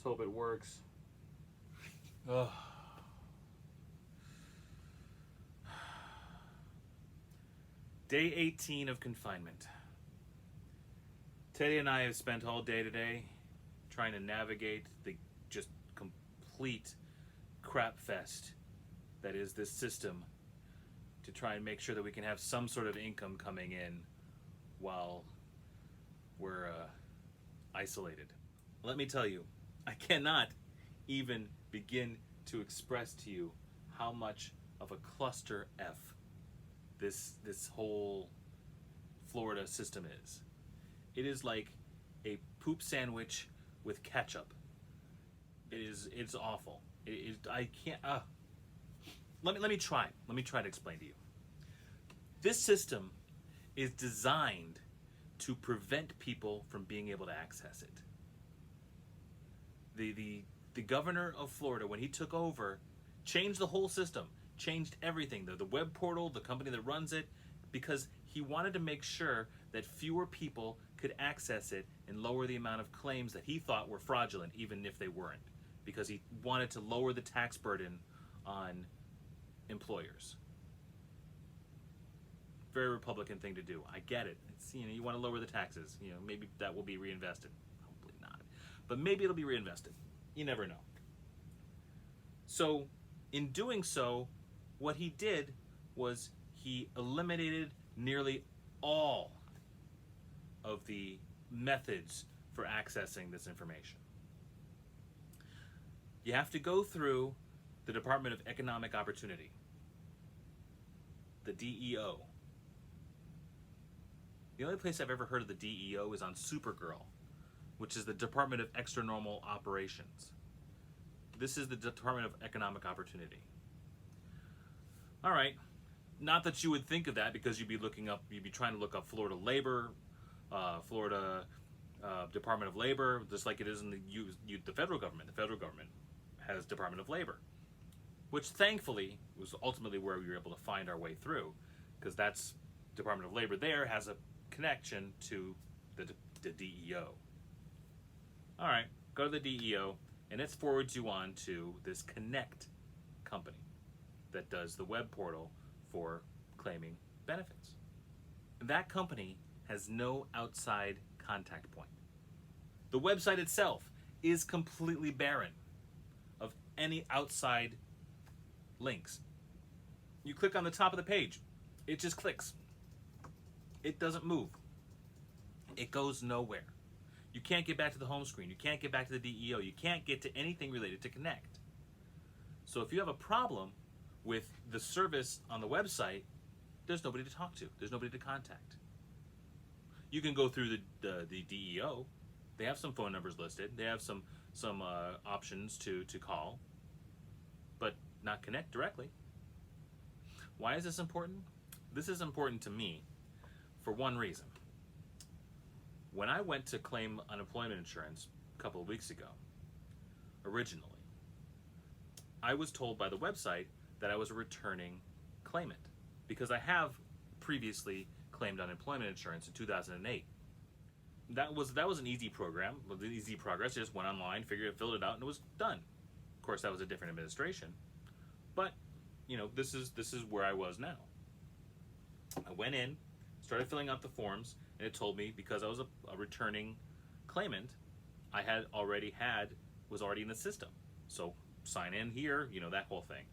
Let's hope it works. Ugh. Day 18 of confinement. Teddy and I have spent all day today trying to navigate the just complete crap fest that is this system to try and make sure that we can have some sort of income coming in while we're isolated. Let me tell you, I cannot even begin to express to you how much of a cluster F this whole Florida system is. It is like a poop sandwich with ketchup. It's awful. I can't. Let me try. Let me try to explain to you. This system is designed to prevent people from being able to access it. The governor of Florida, when he took over, changed the whole system, changed everything, the web portal, the company that runs it, because he wanted to make sure that fewer people could access it and lower the amount of claims that he thought were fraudulent, even if they weren't, because he wanted to lower the tax burden on employers. Very Republican thing to do. I get it. It's, you want to lower the taxes. Maybe that will be reinvested. Hopefully not. But maybe it'll be reinvested. You never know. So, in doing so, what he did was he eliminated nearly all of the methods for accessing this information. You have to go through the Department of Economic Opportunity, the DEO. The only place I've ever heard of the DEO is on Supergirl, which is the Department of Extranormal Operations. This is the Department of Economic Opportunity. All right. Not that you would think of that, because you'd be trying to look up Florida Labor, Florida Department of Labor, just like it is in the federal government. The federal government has Department of Labor, which thankfully was ultimately where we were able to find our way through, because that's Department of Labor there has a connection to the DEO. All right, go to the DEO, and it forwards you on to this Connect company that does the web portal for claiming benefits. That company has no outside contact point. The website itself is completely barren of any outside links. You click on the top of the page, it just clicks. It doesn't move. It goes nowhere. You can't get back to the home screen. You can't get back to the DEO. You can't get to anything related to Connect. So if you have a problem with the service on the website, there's nobody to talk to. There's nobody to contact. You can go through the DEO. They have some phone numbers listed. They have some options to call, but not Connect directly. Why is this important? This is important to me for one reason. When I went to claim unemployment insurance a couple of weeks ago, originally, I was told by the website that I was a returning claimant, because I have previously claimed unemployment insurance in 2008. That was an easy program, with easy progress. I just went online, filled it out, and it was done. Of course, that was a different administration, but this is where I was now. I went in, started filling out the forms, and it told me, because I was a returning claimant, I was already in the system. So sign in here, that whole thing.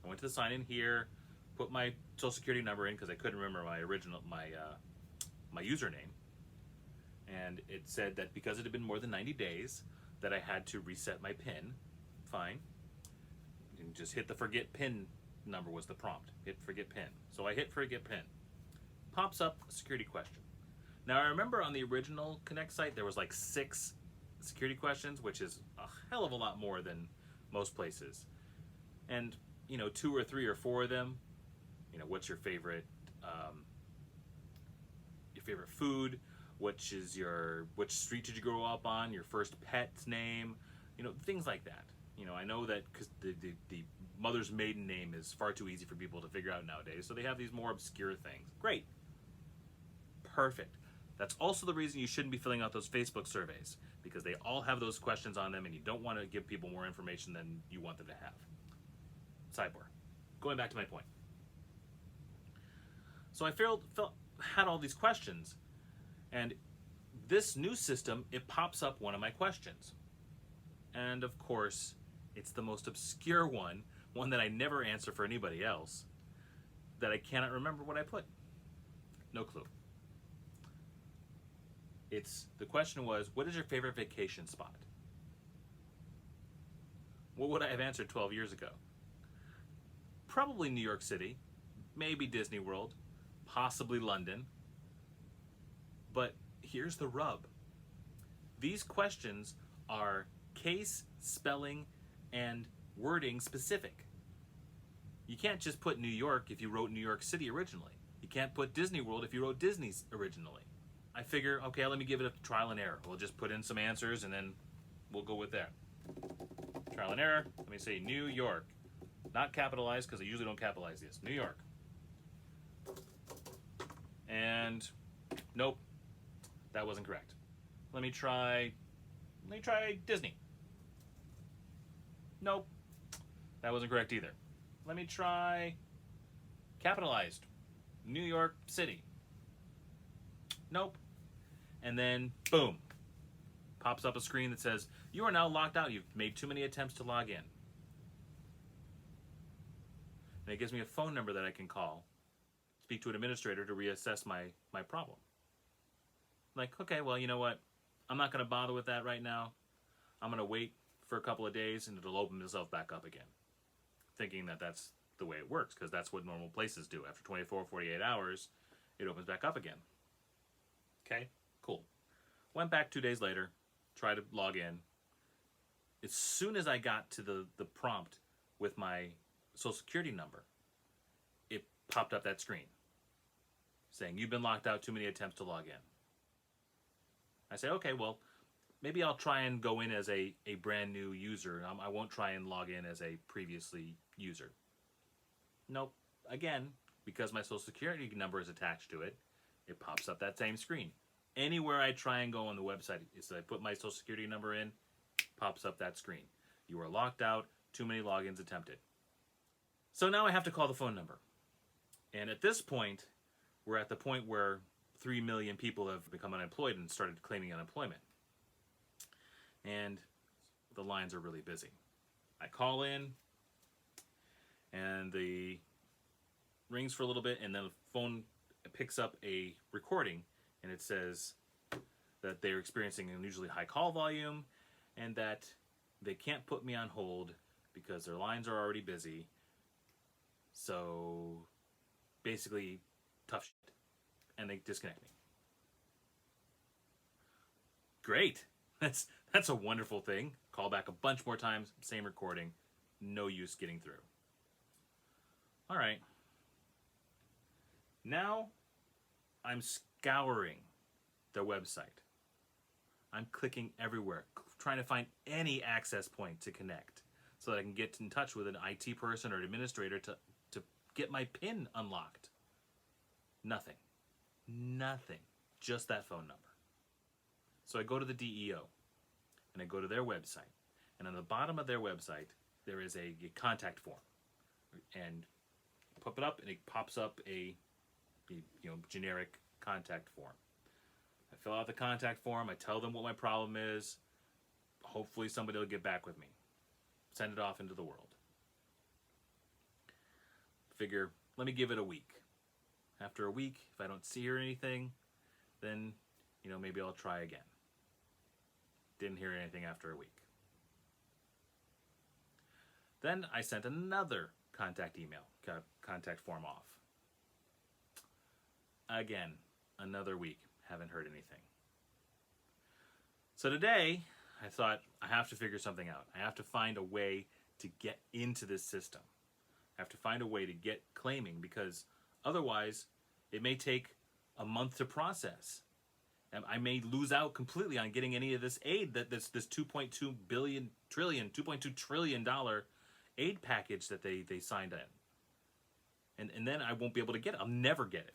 I went to the sign in here, put my social security number in because I couldn't remember my username, and it said that because it had been more than 90 days that I had to reset my PIN. Fine. And just hit the forget PIN number was the prompt. Hit forget PIN. So I hit forget PIN. Pops up a security question. Now I remember on the original Connect site there was like 6 security questions, which is a hell of a lot more than most places. And 2 or 3 or 4 of them, what's your favorite food, which street did you grow up on, your first pet's name, things like that. I know that because the mother's maiden name is far too easy for people to figure out nowadays, so they have these more obscure things. Great. Perfect. That's also the reason you shouldn't be filling out those Facebook surveys, because they all have those questions on them and you don't want to give people more information than you want them to have. Sidebar. Going back to my point. So I had all these questions, and this new system, it pops up one of my questions. And of course, it's the most obscure one that I never answer for anybody else, that I cannot remember what I put. No clue. The question was, what is your favorite vacation spot? What would I have answered 12 years ago? Probably New York City, maybe Disney World, possibly London. But here's the rub. These questions are case, spelling, and wording specific. You can't just put New York if you wrote New York City originally. You can't put Disney World if you wrote Disney originally. I figure, okay, let me give it a trial and error. We'll just put in some answers and then we'll go with that. Trial and error. Let me say New York. Not capitalized, because I usually don't capitalize this. New York. And nope, that wasn't correct. Let me try Disney. Nope, that wasn't correct either. Let me try capitalized New York City. Nope. And then boom, pops up a screen that says, you are now locked out. You've made too many attempts to log in. And it gives me a phone number that I can call, speak to an administrator to reassess my problem. Like, okay, well, you know what? I'm not going to bother with that right now. I'm going to wait for a couple of days and it'll open itself back up again. Thinking that that's the way it works, because that's what normal places do. After 24, 48 hours, it opens back up again. Okay, cool. Went back 2 days later, tried to log in. As soon as I got to the prompt with my social security number, it popped up that screen saying, you've been locked out, too many attempts to log in. I say, okay, well, maybe I'll try and go in as a brand new user. I won't try and log in as a previously user. Nope. Again, because my social security number is attached to it, it pops up that same screen. Anywhere I try and go on the website, is I put my social security number in, pops up that screen. You are locked out, too many logins attempted. So now I have to call the phone number. And at this point, we're at the point where 3 million people have become unemployed and started claiming unemployment. And the lines are really busy. I call in, and the rings for a little bit, and then the phone picks up a recording, and it says that they're experiencing an unusually high call volume, and that they can't put me on hold because their lines are already busy. So basically, tough shit. And they disconnect me. Great. That's a wonderful thing. Call back a bunch more times, same recording, no use getting through. All right. Now I'm scouring their website. I'm clicking everywhere, trying to find any access point to connect so that I can get in touch with an IT person or an administrator to get my PIN unlocked. Nothing. Just that phone number. So I go to the DEO, and I go to their website, and on the bottom of their website, there is a contact form, and pop it up, and it pops up a generic contact form. I fill out the contact form. I tell them what my problem is. Hopefully, somebody will get back with me. Send it off into the world. Figure, let me give it a week. After a week, if I don't see or anything, then maybe I'll try again. Didn't hear anything after a week. Then I sent another contact form off. Again, another week, haven't heard anything. So today, I thought I have to figure something out. I have to find a way to get into this system. I have to find a way to get claiming, because otherwise it may take a month to process. And I may lose out completely on getting any of this aid, this $2.2 trillion aid package that they signed in. And then I won't be able to get it. I'll never get it.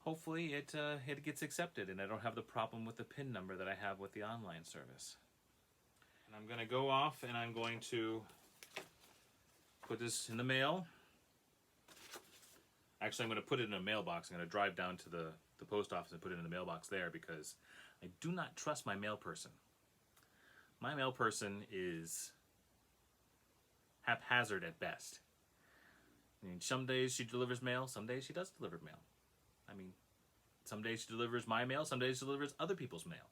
hopefully it gets accepted and I don't have the problem with the PIN number that I have with the online service. And I'm going to go off and I'm going to put this in the mail. Actually, I'm going to put it in a mailbox. I'm going to drive down to the post office and put it in the mailbox there because I do not trust my mail person. My mail person is haphazard at best. I mean, some days she delivers mail, some days she does deliver mail. I mean, some days she delivers my mail, some days she delivers other people's mail.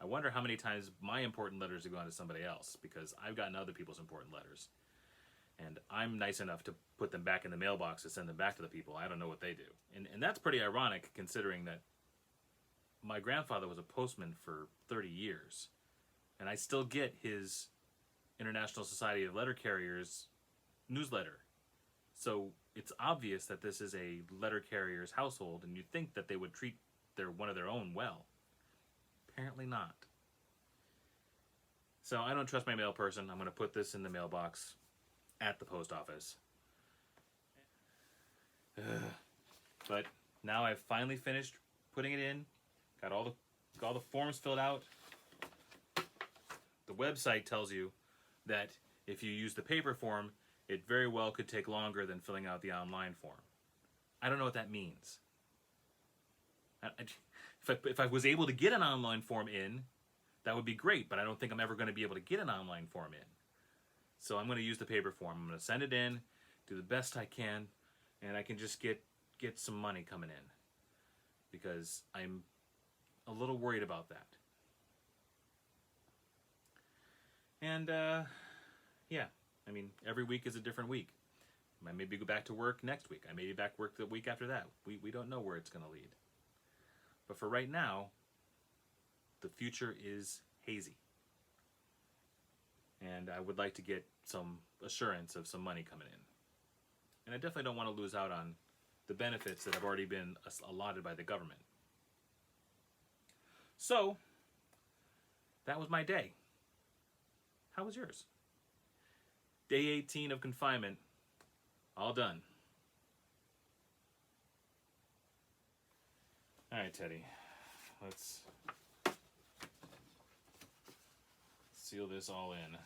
I wonder how many times my important letters have gone to somebody else because I've gotten other people's important letters. And I'm nice enough to put them back in the mailbox to send them back to the people. I don't know what they do. And that's pretty ironic considering that my grandfather was a postman for 30 years. And I still get his International Society of Letter Carriers newsletter. So it's obvious that this is a letter carrier's household, and you'd think that they would treat one of their own well. Apparently not. So I don't trust my mail person. I'm going to put this in the mailbox at the post office. But now I've finally finished putting it in. Got all the forms filled out. The website tells you that if you use the paper form, it very well could take longer than filling out the online form. I don't know what that means. If I was able to get an online form in, that would be great, but I don't think I'm ever going to be able to get an online form in. So I'm going to use the paper form. I'm going to send it in, do the best I can, and I can just get some money coming in because I'm a little worried about that. And, yeah, I mean, every week is a different week. I maybe go back to work next week. I may be back to work the week after that. We don't know where it's going to lead. But for right now, the future is hazy. And I would like to get some assurance of some money coming in. And I definitely don't want to lose out on the benefits that have already been allotted by the government. So, that was my day. How was yours? Day 18 of confinement, all done. All right, Teddy, let's seal this all in.